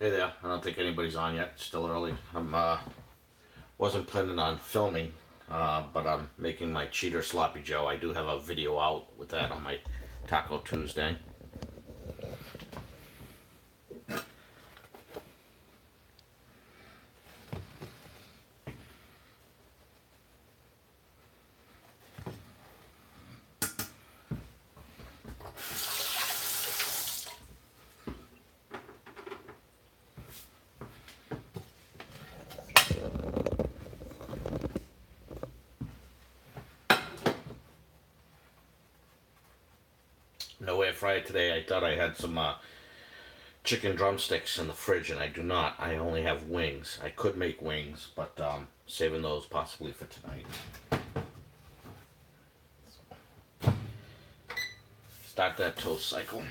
Hey there. I don't think anybody's on yet. It's still early. Wasn't planning on filming, but I'm making my cheater sloppy joe. I do have a video out with that on my Taco Tuesday. No air fryer today. I thought I had some chicken drumsticks in the fridge, and I do not. I only have wings. I could make wings, but saving those possibly for tonight. Start that toast cycle.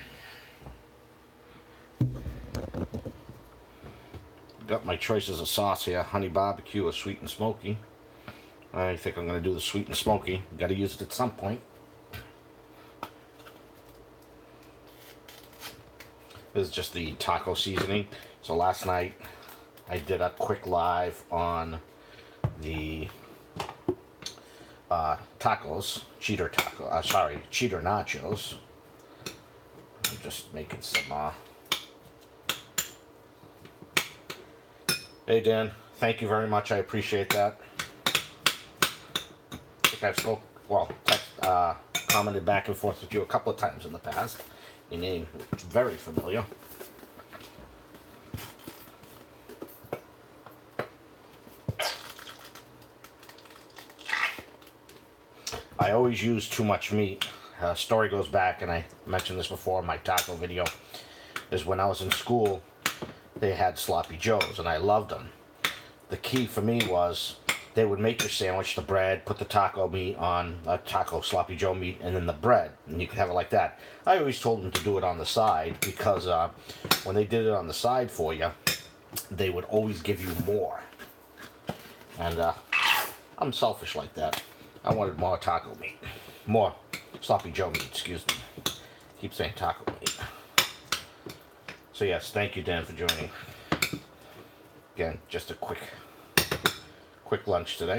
Got my choices of sauce here: honey barbecue or sweet and smoky. I think I'm going to do the sweet and smoky. Got to use it at some point. This is just the taco seasoning. So last night I did a quick live on the tacos, cheater nachos. I'm just making some. Hey Dan, thank you very much. I appreciate that. I think I've commented back and forth with you a couple of times in the past. Your name is very familiar. I always use too much meat. Story goes back, and I mentioned this before in my taco video, is when I was in school, they had sloppy joes, and I loved them. The key for me was they would make your sandwich, the bread, put the taco meat on, taco sloppy joe meat, and then the bread, and you could have it like that. I always told them to do it on the side, because when they did it on the side for you, they would always give you more. And I'm selfish like that. I wanted more taco meat. More sloppy joe meat, excuse me. Keep saying taco meat. So yes, thank you, Dan, for joining. Again, just a quick lunch today.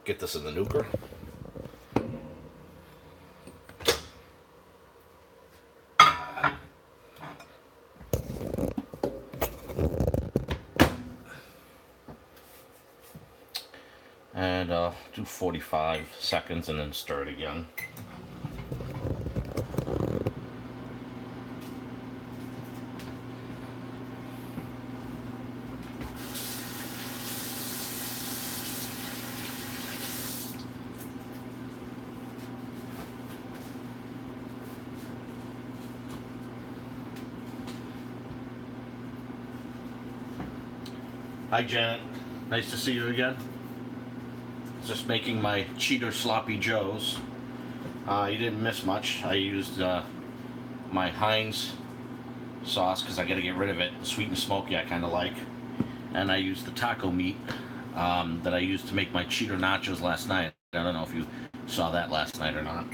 Get this in the nuker. And do 45 seconds and then stir it again. Hi Janet, nice to see you again. Just making my cheater sloppy joes. You didn't miss much. I used my Heinz sauce because I got to get rid of it. Sweet and smoky I kind of like. And I used the taco meat that I used to make my cheater nachos last night. I don't know if you saw that last night or not.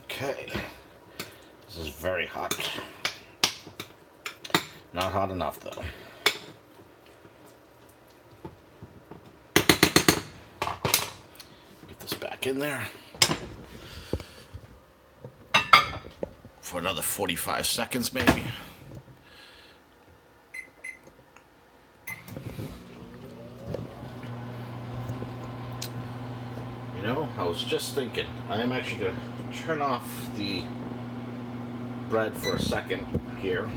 Okay, this is very hot. Not hot enough though. Get this back in there for another 45 seconds maybe. You know, I was just thinking, I am actually going to turn off the bread for a second here.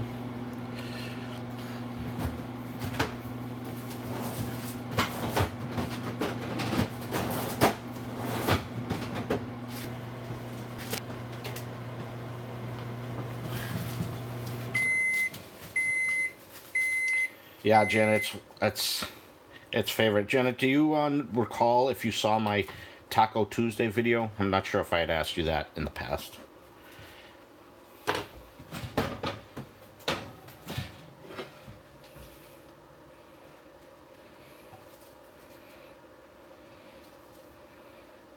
Yeah, Janet, it's favorite. Janet, do you recall if you saw my Taco Tuesday video? I'm not sure if I had asked you that in the past.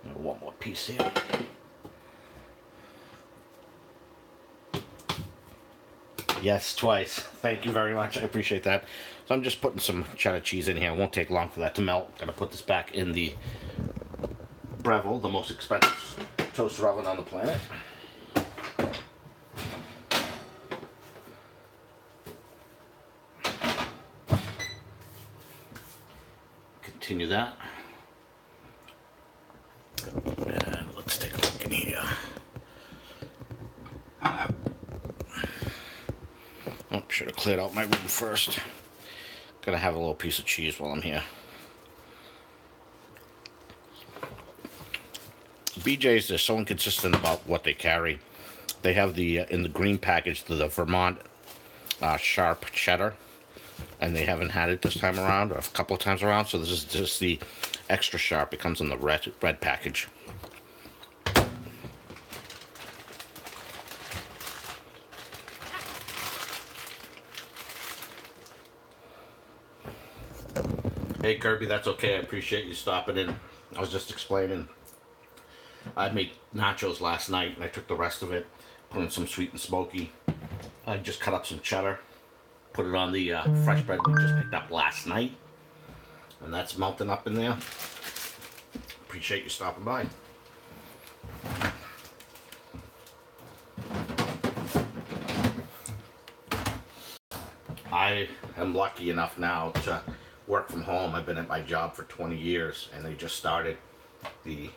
One more piece here. Yes, twice. Thank you very much. I appreciate that. So I'm just putting some cheddar cheese in here. It won't take long for that to melt. Gonna put this back in the Breville, the most expensive toaster oven on the planet. Continue that. And let's take a look in here. Oh, should have cleared out my room first. Gotta have a little piece of cheese while I'm here. BJ's, they're so inconsistent about what they carry. They have the, in the green package, the Vermont sharp cheddar. And they haven't had it this time around, or a couple of times around. So this is just the extra sharp. It comes in the red package. Hey Kirby, that's okay. I appreciate you stopping in. I was just explaining. I made nachos last night, and I took the rest of it, put in some sweet and smoky. I just cut up some cheddar, put it on the fresh bread we just picked up last night, and that's melting up in there. Appreciate you stopping by. I am lucky enough now to work from home. I've been at my job for 20 years, and they just started the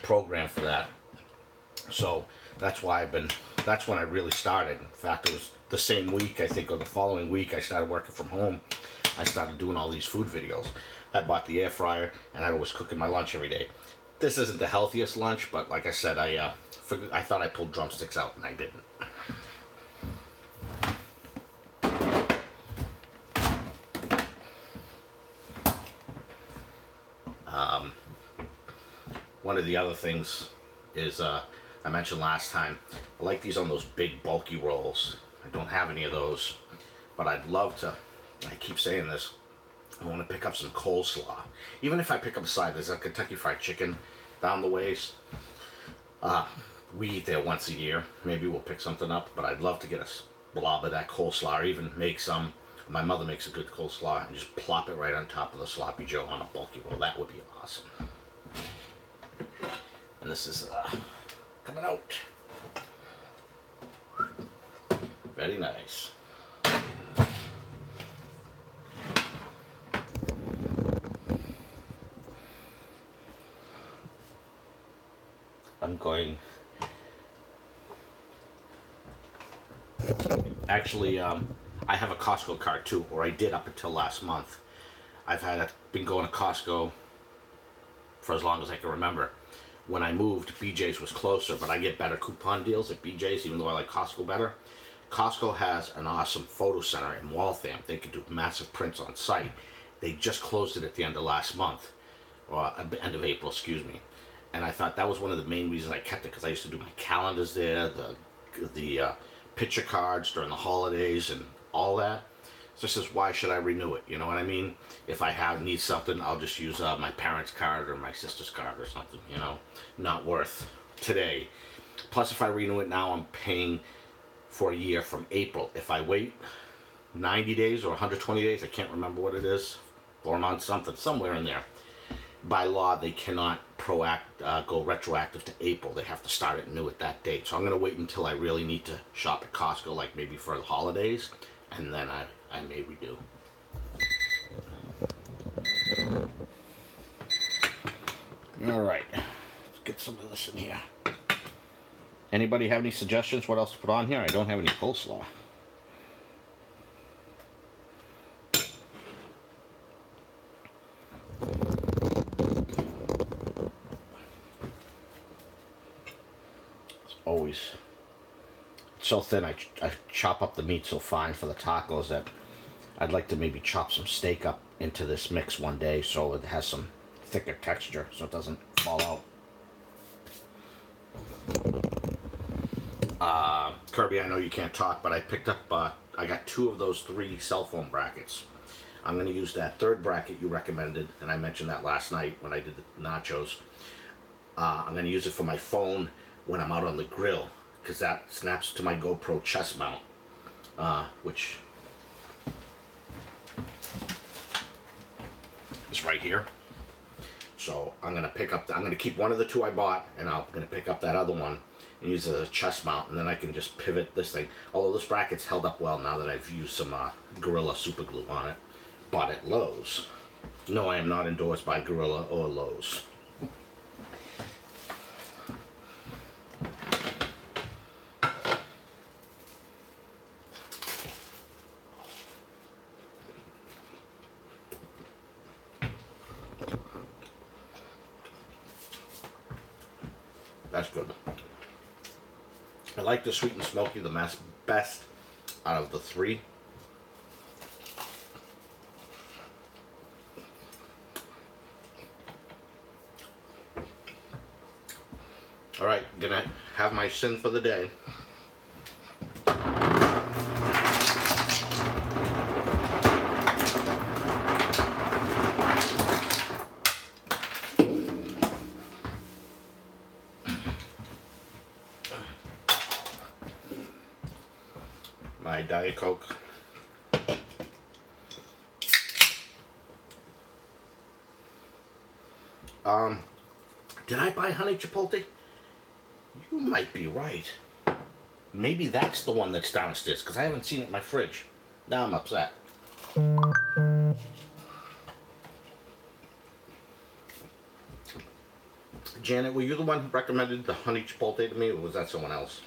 program for that. So that's why that's when I really started. In fact, it was the same week, I think, or the following week I started working from home. I started doing all these food videos. I bought the air fryer, and I was cooking my lunch every day. This isn't the healthiest lunch, but like I said, I thought I pulled drumsticks out, and I didn't. One of the other things is, I mentioned last time, I like these on those big bulky rolls. I don't have any of those, but I'd love to, I keep saying this, I want to pick up some coleslaw. Even if I pick up a side, there's a Kentucky Fried Chicken down the ways. We eat there once a year. Maybe we'll pick something up, but I'd love to get a blob of that coleslaw, or even make some. My mother makes a good coleslaw, and just plop it right on top of the sloppy joe on a bulky roll. That would be awesome. And this is coming out. Very nice. I'm going. Actually, I have a Costco card too, or I did up until last month. Been going to Costco for as long as I can remember. When I moved, BJ's was closer, but I get better coupon deals at BJ's, even though I like Costco better. Costco has an awesome photo center in Waltham. They can do massive prints on site. They just closed it at the end of last month, or end of April, excuse me. And I thought that was one of the main reasons I kept it, because I used to do my calendars there, the picture cards during the holidays and all that. So this is, why should I renew it? You know what I mean? If I need something, I'll just use my parents' card or my sister's card or something, you know? Not worth today. Plus, if I renew it now, I'm paying for a year from April. If I wait 90 days or 120 days, I can't remember what it is, 4 months, something, somewhere in there. By law, they cannot go retroactive to April. They have to start it new at that date. So I'm going to wait until I really need to shop at Costco, like maybe for the holidays, and then I may redo. All right, let's get some of this in here. Anybody have any suggestions what else to put on here? I don't have any coleslaw. It's always so thin. I chop up the meat so fine for the tacos that I'd like to maybe chop some steak up into this mix one day so it has some thicker texture so it doesn't fall out. Kirby, I know you can't talk, but I picked up, I got 2 of those 3 cell phone brackets. I'm going to use that 3rd bracket you recommended, and I mentioned that last night when I did the nachos. I'm going to use it for my phone when I'm out on the grill, because that snaps to my GoPro chest mount, which is right here. So I'm going to pick up, I'm going to keep one of the two I bought, and I'm going to pick up that other one and use it as a chest mount, and then I can just pivot this thing. Although this bracket's held up well now that I've used some Gorilla super glue on it. Bought at Lowe's. No, I am not endorsed by Gorilla or Lowe's. That's good. I like the sweet and smoky the best out of the three. All right, gonna have my sin for the day. My Diet Coke. Did I buy honey chipotle? You might be right. Maybe that's the one that's downstairs, because I haven't seen it in my fridge. Now I'm upset. Janet, were you the one who recommended the honey chipotle to me, or was that someone else?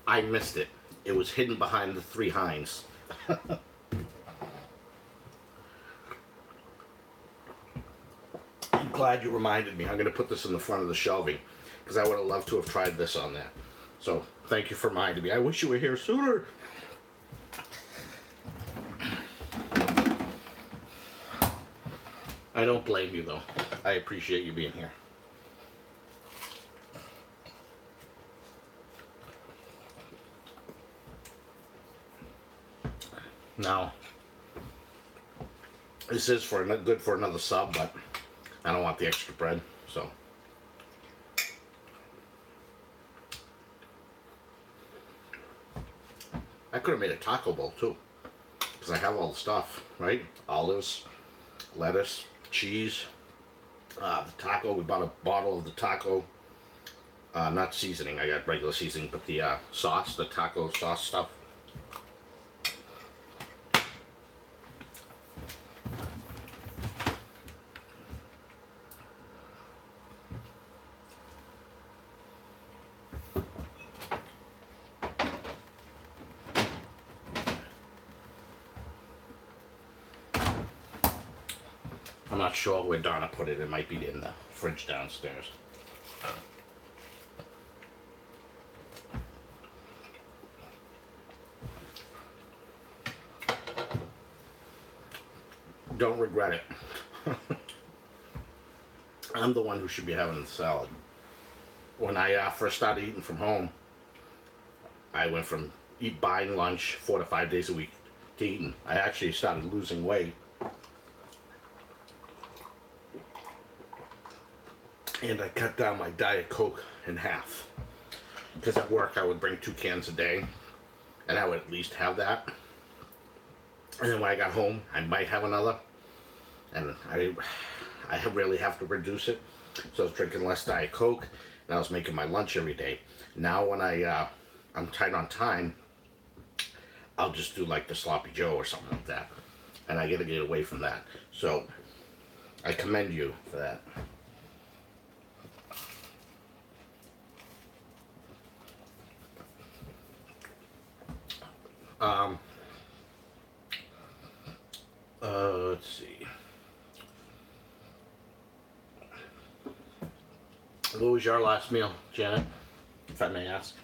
I missed it. It was hidden behind the 3 Heinz. I'm glad you reminded me. I'm going to put this in the front of the shelving, because I would have loved to have tried this on there. So thank you for reminding me. I wish you were here sooner. I don't blame you, though. I appreciate you being here. Now, this is good for another sub, but I don't want the extra bread, so. I could have made a taco bowl too, because I have all the stuff, right? Olives, lettuce, cheese, the taco. We bought a bottle of the taco, not seasoning. I got regular seasoning, but the sauce, the taco sauce stuff. I'm not sure where Donna put it. It might be in the fridge downstairs. Don't regret it. I'm the one who should be having the salad. When I first started eating from home, I went from buying lunch 4 to 5 days a week to eating. I actually started losing weight. And I cut down my Diet Coke in half. Because at work I would bring 2 cans a day, and I would at least have that. And then when I got home, I might have another. And I really have to reduce it. So I was drinking less Diet Coke, and I was making my lunch every day. Now when I'm tight on time, I'll just do like the Sloppy Joe or something like that. And I gotta get away from that. So I commend you for that. Let's see. What was your last meal, Janet, if I may ask?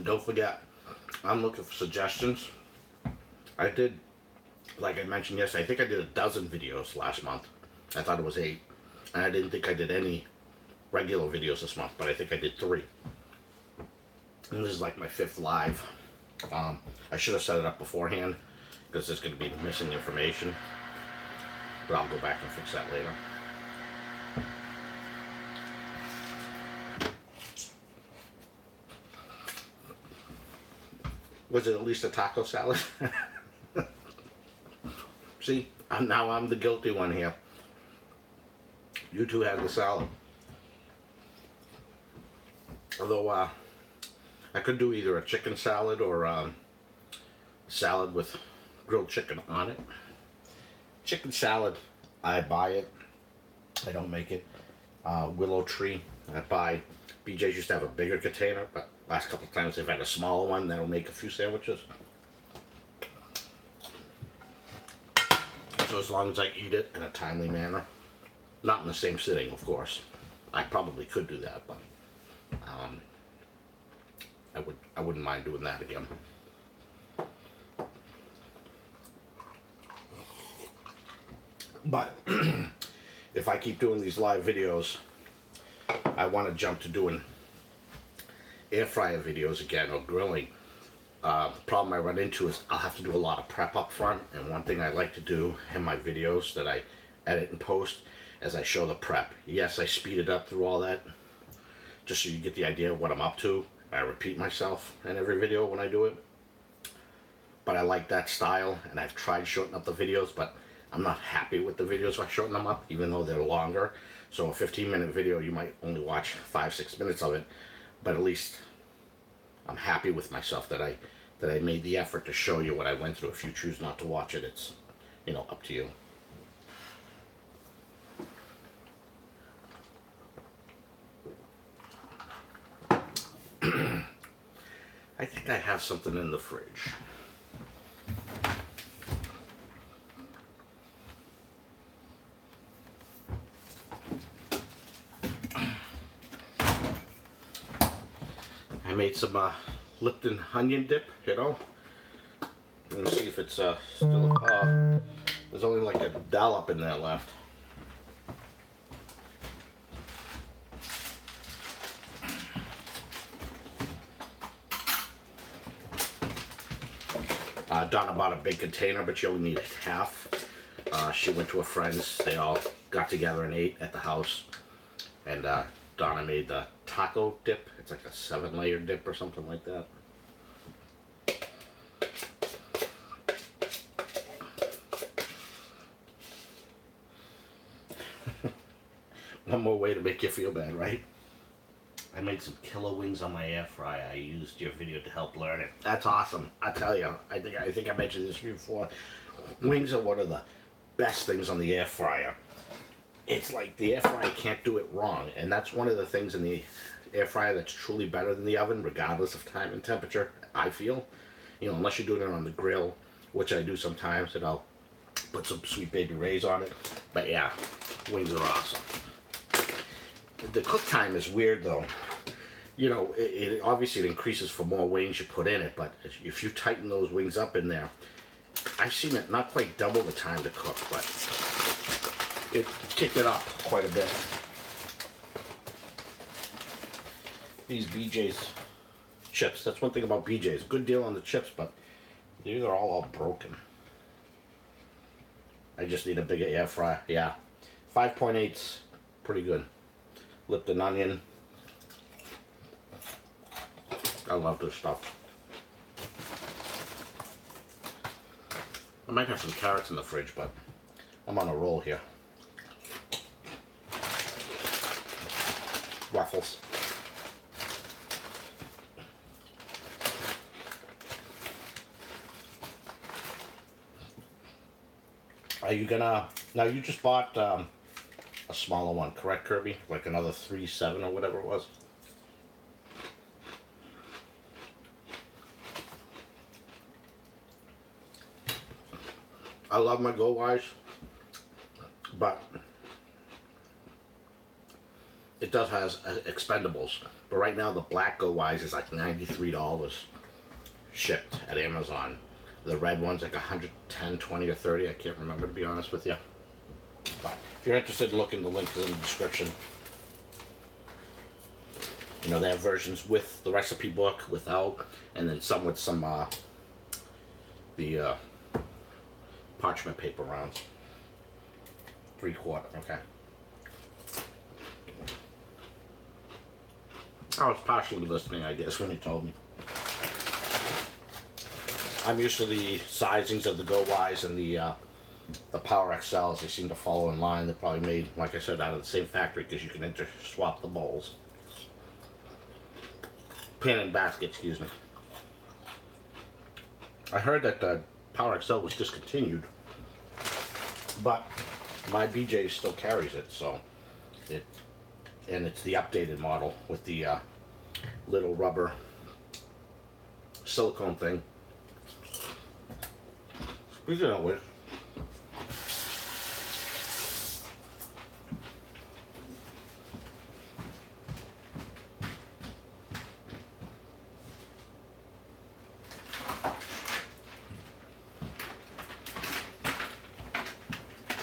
don't forget, I'm looking for suggestions. I did, like I mentioned yesterday, I think I did a dozen videos last month. I thought it was 8. And I didn't think I did any regular videos this month, but I think I did 3. And this is like my 5th live. I should have set it up beforehand because there's going to be missing information. But I'll go back and fix that later. Was it at least a taco salad? See, now I'm the guilty one here. You two had the salad. Although I could do either a chicken salad or salad with grilled chicken on it. Chicken salad, I buy it. I don't make it. Willow Tree, I buy. BJ's used to have a bigger container, but last couple of times they've had a smaller one that'll make a few sandwiches. So as long as I eat it in a timely manner, not in the same sitting, of course. I probably could do that, but I wouldn't mind doing that again. But if I keep doing these live videos, I want to jump to doing air fryer videos again, or grilling. The problem I run into is I'll have to do a lot of prep up front, and one thing I like to do in my videos that I edit and post is I show the prep. Yes, I speed it up through all that, just so you get the idea of what I'm up to. I repeat myself in every video when I do it, but I like that style, and I've tried shortening up the videos, but I'm not happy with the videos I shorten them up, even though they're longer. So a 15-minute video, you might only watch 5-6 minutes of it, but at least I'm happy with myself that I made the effort to show you what I went through. If you choose not to watch it, it's, you know, up to you. I think I have something in the fridge. I made some Lipton onion dip, you know. Let me see if it's still, there's only like a dollop in there left. Donna bought a big container, but she only needed half. She went to a friend's, they all got together and ate at the house. And Donna made the taco dip. It's like a 7-layer dip or something like that. One more way to make you feel bad, right? I made some killer wings on my air fryer. I used your video to help learn it. That's awesome. I tell you, I think I mentioned this before. Wings are one of the best things on the air fryer. It's like the air fryer can't do it wrong, and that's one of the things in the air fryer that's truly better than the oven, regardless of time and temperature, I feel. You know, unless you're doing it on the grill, which I do sometimes, and I'll put some Sweet Baby Ray's on it. But yeah, wings are awesome. The cook time is weird though. You know, it obviously it increases for more wings you put in it, but if you tighten those wings up in there, I've seen it not quite double the time to cook, but it kicked it up quite a bit. These BJ's chips, that's one thing about BJ's. Good deal on the chips, but these are all broken. I just need a bigger air fryer. Yeah, 5.8's pretty good. Lipton onion. I love this stuff. I might have some carrots in the fridge, but I'm on a roll here. Waffles. Are you gonna, now you just bought a smaller one, correct, Kirby? Like another 3.7 or whatever it was? I love my GoWISE, but it does has expendables, but right now the black GoWISE is like $93 shipped at Amazon. The red one's like 110, 20, or 30. I can't remember, to be honest with you. But if you're interested in looking, the link is in the description. You know, they have versions with the recipe book, without, and then some with some the parchment paper rounds. 3/4, okay. I was partially listening, I guess, when he told me. I'm used to the sizings of the GoWISE and the Power XLs. They seem to follow in line. They're probably made, like I said, out of the same factory because you can swap the bowls. Pan and basket, excuse me. I heard that the Power XL was discontinued, but my BJ still carries it, so and it's the updated model with the little rubber silicone thing. Speaking of which,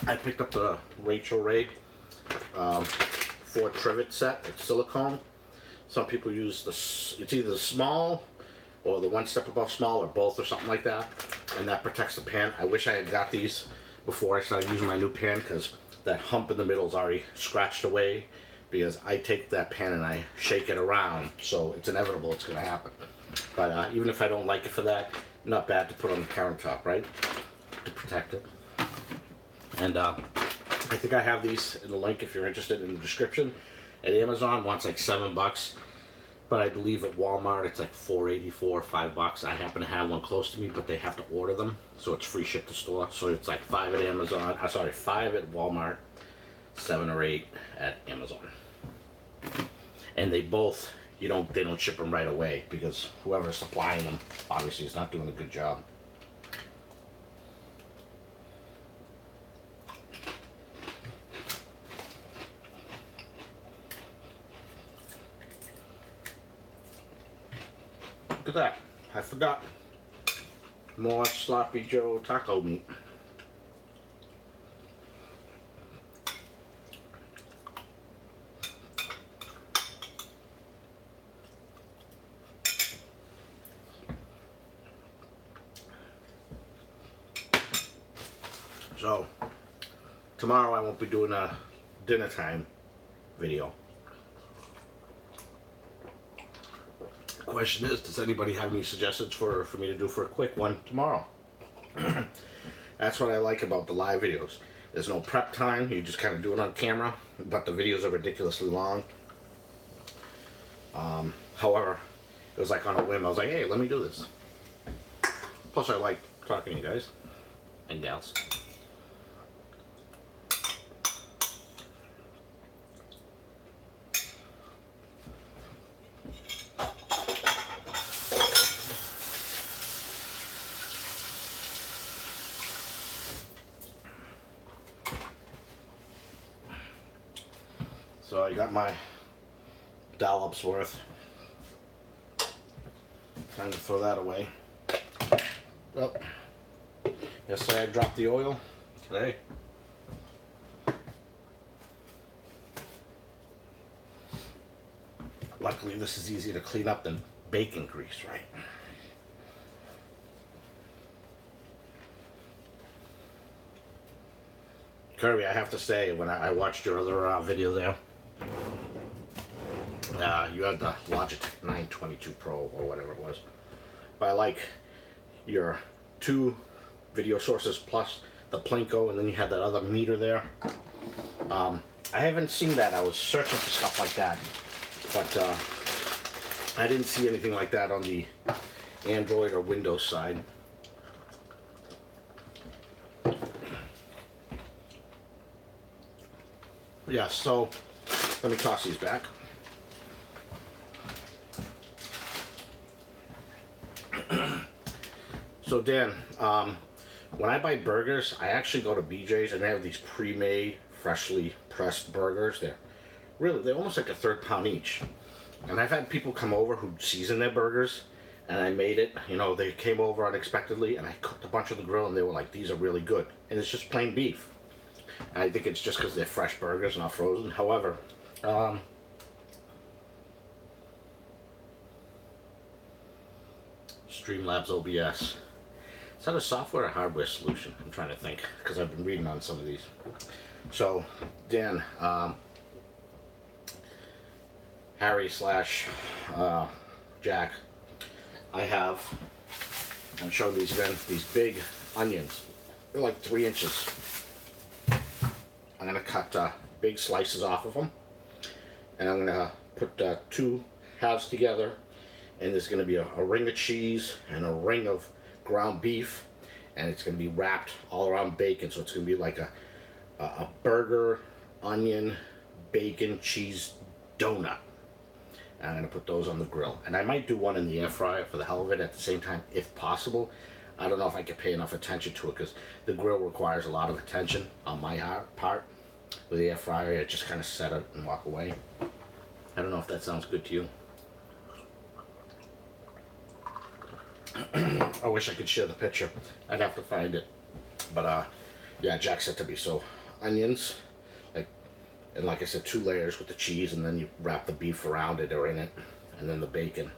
I picked up the Rachel Ray 4 Trivets set. It's silicone. Some people use it's either the small or the one step above small, or both, or something like that, and that protects the pan. I wish I had got these before I started using my new pan, because that hump in the middle is already scratched away, because I take that pan and I shake it around, so it's inevitable it's going to happen. But even if I don't like it for that, not bad to put on the countertop, right, to protect it. And I think I have these in the link if you're interested, in the description. At Amazon, one's like $7, but I believe at Walmart it's like $4.84, $5. I happen to have one close to me, but they have to order them, so it's free ship to store. So it's like 5 at Amazon. Sorry, 5 at Walmart, 7 or 8 at Amazon. And they both, they don't ship them right away, because whoever's supplying them obviously is not doing a good job. Look at that. I forgot. More sloppy Joe taco meat. So, tomorrow I won't be doing a dinner time video. Question is, does anybody have any suggestions for me to do for a quick one tomorrow? That's what I like about the live videos. There's no prep time, you just kind of do it on camera, but the videos are ridiculously long. However, it was like on a whim. I was like, hey, let me do this. Plus I like talking to you guys and gals. So I got my dollops worth. Time to throw that away. Well, yesterday I dropped the oil. Today, luckily this is easier to clean up than bacon grease, right? Kirby, I have to say, when I watched your other video there, you had the Logitech 922 Pro or whatever it was. But I like your 2 video sources plus the Plinko, and then you had that other meter there. I haven't seen that. I was searching for stuff like that, but I didn't see anything like that on the Android or Windows side. Yeah, so let me toss these back. So Dan, when I buy burgers, I actually go to BJ's and they have these pre-made, freshly pressed burgers. They're really, they're almost like a third pound each. And I've had people come over who season their burgers, and I made it, you know, they came over unexpectedly, and I cooked a bunch on the grill, and they were like, these are really good. And it's just plain beef. And I think it's just because they're fresh burgers, not frozen. However, Streamlabs OBS. Is that a software or hardware solution? I'm trying to think, because I've been reading on some of these. So, Dan, Harry slash Jack, I have, I'm showing these again, these big onions. They're like 3 inches. I'm going to cut big slices off of them. And I'm going to put 2 halves together. And there's going to be a ring of cheese and a ring of ground beef. And it's going to be wrapped all around bacon. So it's going to be like a burger, onion, bacon, cheese donut. And I'm going to put those on the grill. And I might do one in the air fryer for the hell of it at the same time, if possible. I don't know if I could pay enough attention to it, because the grill requires a lot of attention on my part. With the air fryer, I just kind of set it and walk away. I don't know if that sounds good to you. I wish I could share the picture. I'd have to find it. But yeah, Jack said to me, so onions, and like I said, 2 layers with the cheese, and then you wrap the beef around it or in it, and then the bacon.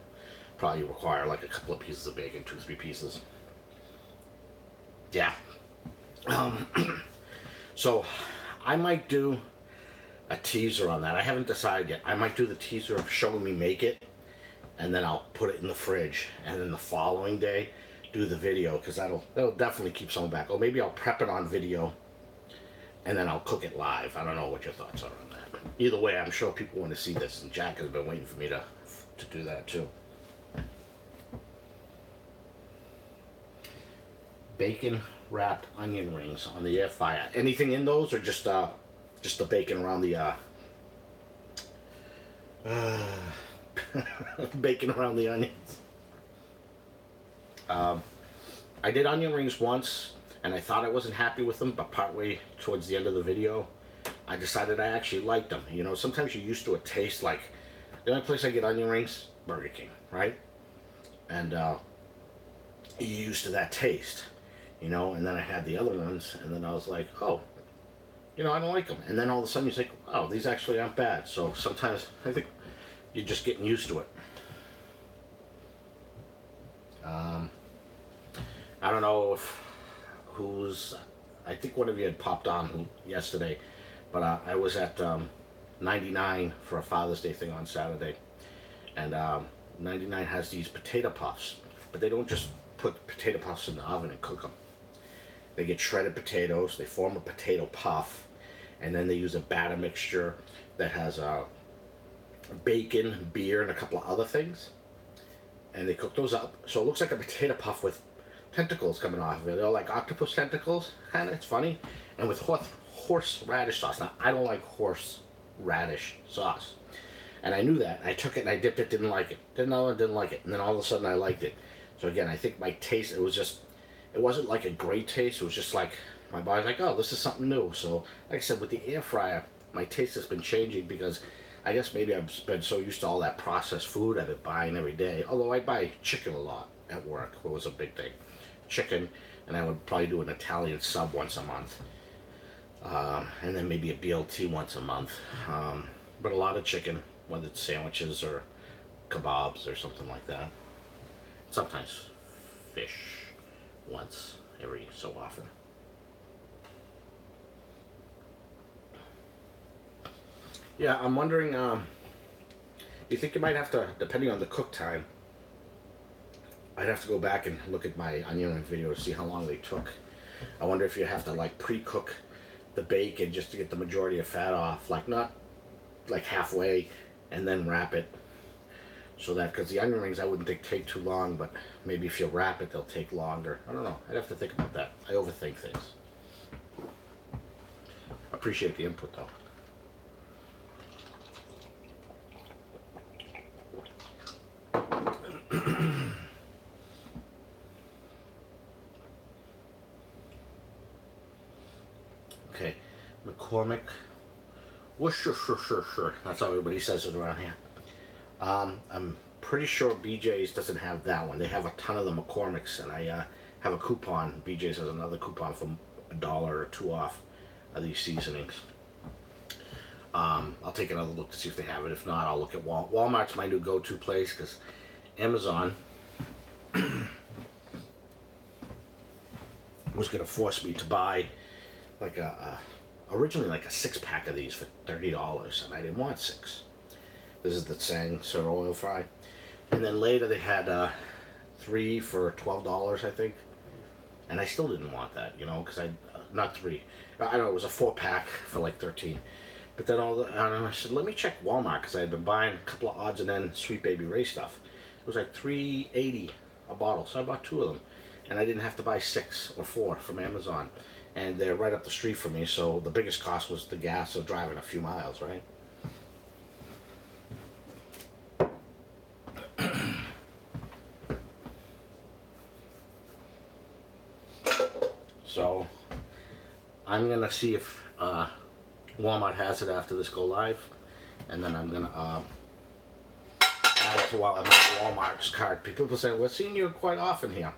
Probably require like a couple of pieces of bacon, 2 or 3 pieces. Yeah. So I might do a teaser on that. I haven't decided yet. I might do the teaser of showing me make it, and then I'll put it in the fridge, and then the following day do the video, because that'll definitely keep someone back. Or maybe I'll prep it on video, and then I'll cook it live. I don't know what your thoughts are on that. Either way, I'm sure people want to see this, and Jack has been waiting for me to do that too. Bacon wrapped onion rings on the air fryer. Anything in those, or just the bacon around the bacon around the onions? I did onion rings once, and I thought I wasn't happy with them, but partway towards the end of the video, I decided I actually liked them. You know, sometimes you're used to a taste. Like, the only place I get onion rings, Burger King, right? And you're used to that taste, you know. And then I had the other ones, and then I was like, oh, you know, I don't like them. And then all of a sudden you think, oh, these actually aren't bad. So sometimes I think you're just getting used to it. I don't know I think one of you had popped on yesterday, but I was at 99 for a Father's Day thing on Saturday, and 99 has these potato puffs, but they don't just put potato puffs in the oven and cook them. They get shredded potatoes, they form a potato puff, and then they use a batter mixture that has bacon, beer, and a couple of other things, and they cook those up. So it looks like a potato puff with tentacles coming off of it. They're like octopus tentacles, kind of. It's funny. And with horseradish sauce. Now, I don't like horseradish sauce, and I knew that. I took it and I dipped it, didn't like it. Didn't like it. And then all of a sudden I liked it. So again, I think my taste, it wasn't like a great taste. It was just like, my body's like, oh, this is something new. So like I said, with the air fryer, my taste has been changing, because I guess maybe I've been so used to all that processed food I've been buying every day. Although I buy chicken a lot at work. It was a big thing. Chicken, and I would probably do an Italian sub once a month, and then maybe a BLT once a month, but a lot of chicken, whether it's sandwiches or kebabs or something like that. Sometimes fish once every so often. Yeah, I'm wondering, you think you might have to, depending on the cook time, I'd have to go back and look at my onion ring video to see how long they took. I wonder if you have to like pre-cook the bacon just to get the majority of fat off, like not like halfway, and then wrap it. So that, because the onion rings I wouldn't think take too long, but maybe if you wrap it they'll take longer. I don't know. I'd have to think about that. I overthink things. Appreciate the input though. Okay, McCormick Worcestershire. That's how everybody says it around here. I'm pretty sure BJ's doesn't have that one. They have a ton of the McCormick's, and I have a coupon. BJ's has another coupon for $1 or $2 off of these seasonings. I'll take another look to see if they have it. If not, I'll look at Walmart's my new go-to place, because Amazon was going to force me to buy like originally like a 6-pack of these for $30, and I didn't want 6. This is the Tsang Sir Oil Fry. And then later they had 3 for $12, I think. And I still didn't want that, you know, because not 3. I don't know, it was a 4-pack for like 13. But then I said, let me check Walmart, because I had been buying a couple of odds and ends Sweet Baby Ray stuff. It was like $3.80 a bottle, so I bought 2 of them. And I didn't have to buy 6 or 4 from Amazon. And they're right up the street from me, so the biggest cost was the gas of driving a few miles, right? So I'm gonna see if Walmart has it after this go live, and then I'm gonna add it to Walmart's cart. People say, we're seeing you quite often here.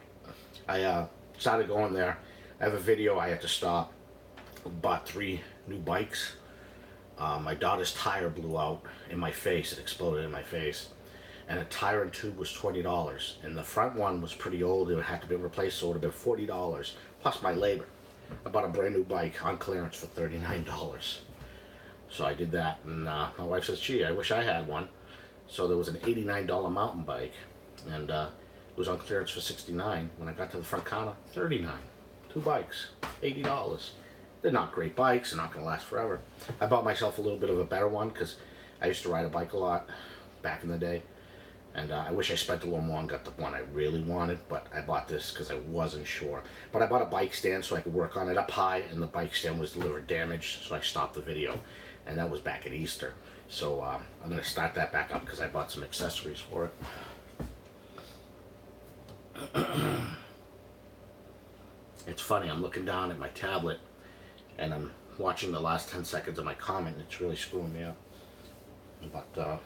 I started going there. I have a video I had to stop. Bought 3 new bikes. My daughter's tire blew out in my face. It exploded in my face. And a tire and tube was $20. And the front one was pretty old. It had to be replaced, so it would have been $40. Plus my labor. I bought a brand new bike on clearance for $39. So I did that. And my wife says, gee, I wish I had one. So there was an $89 mountain bike. And it was on clearance for $69. When I got to the front counter, $39. 2 bikes, $80. They're not great bikes. They're not going to last forever. I bought myself a little bit of a better one, because I used to ride a bike a lot back in the day. And I wish I spent a little more and got the one I really wanted, but I bought this because I wasn't sure. But I bought a bike stand so I could work on it up high, and the bike stand was delivered damaged, so I stopped the video. And that was back at Easter. So I'm going to start that back up, because I bought some accessories for it. It's funny, I'm looking down at my tablet, and I'm watching the last 10 seconds of my comment, and it's really screwing me up. But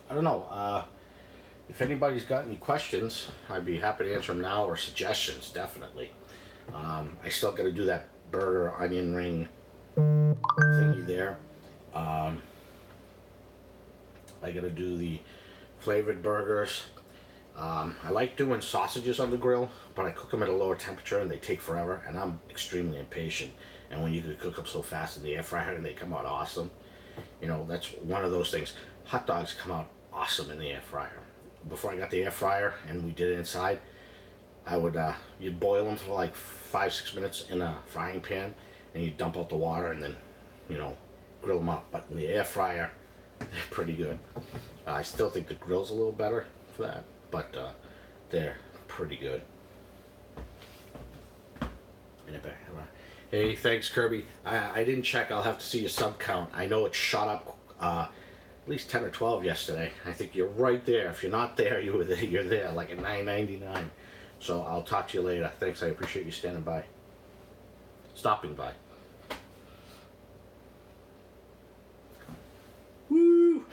I don't know. If anybody's got any questions, I'd be happy to answer them now, or suggestions, definitely. I still got to do that burger onion ring thingy there. I got to do the flavored burgers. I like doing sausages on the grill, but I cook them at a lower temperature and they take forever, and I'm extremely impatient. And when you can cook them so fast in the air fryer and they come out awesome, you know, that's one of those things. Hot dogs come out awesome in the air fryer. Before I got the air fryer and we did it inside, I would you'd boil them for like 5-6 minutes in a frying pan, and you dump out the water and then, you know, grill them up. But in the air fryer, they're pretty good. I still think the grill's a little better for that, but they're pretty good. Hey, thanks, Kirby. I didn't check. I'll have to see your sub count. I know it shot up at least 10 or 12 yesterday. I think you're right there. If you're not there, you're there, like at 9.99. So I'll talk to you later. Thanks. I appreciate you standing by. Stopping by. Woo!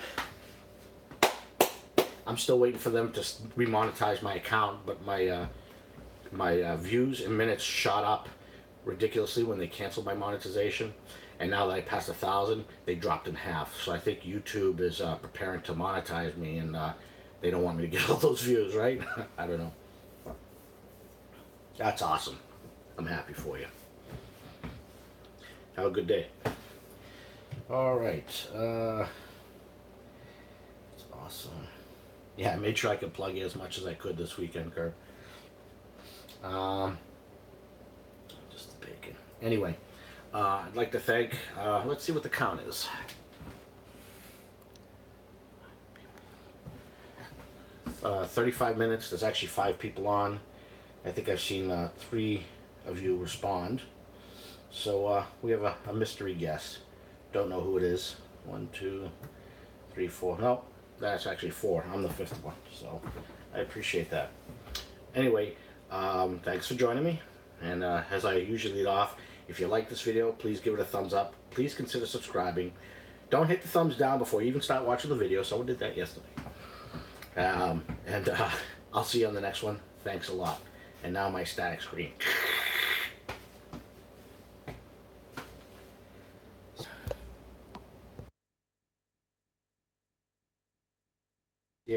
I'm still waiting for them to remonetize my account, but my views and minutes shot up ridiculously when they canceled my monetization. And now that I passed 1,000, they dropped in half. So I think YouTube is preparing to monetize me, and they don't want me to get all those views, right? I don't know. That's awesome. I'm happy for you. Have a good day. All right. It's awesome. Yeah, I made sure I could plug you as much as I could this weekend, Kurt. Just the bacon. Anyway. I'd like to thank, let's see what the count is. 35 minutes, there's actually 5 people on. I think I've seen 3 of you respond. So we have a mystery guest. Don't know who it is. 1, 2, 3, 4. No, that's actually 4. I'm the 5th one, so I appreciate that. Anyway, thanks for joining me. And as I usually lead off, if you like this video, please give it a thumbs up. Please consider subscribing. Don't hit the thumbs down before you even start watching the video. Someone did that yesterday. And I'll see you on the next one. Thanks a lot. And now my static screen.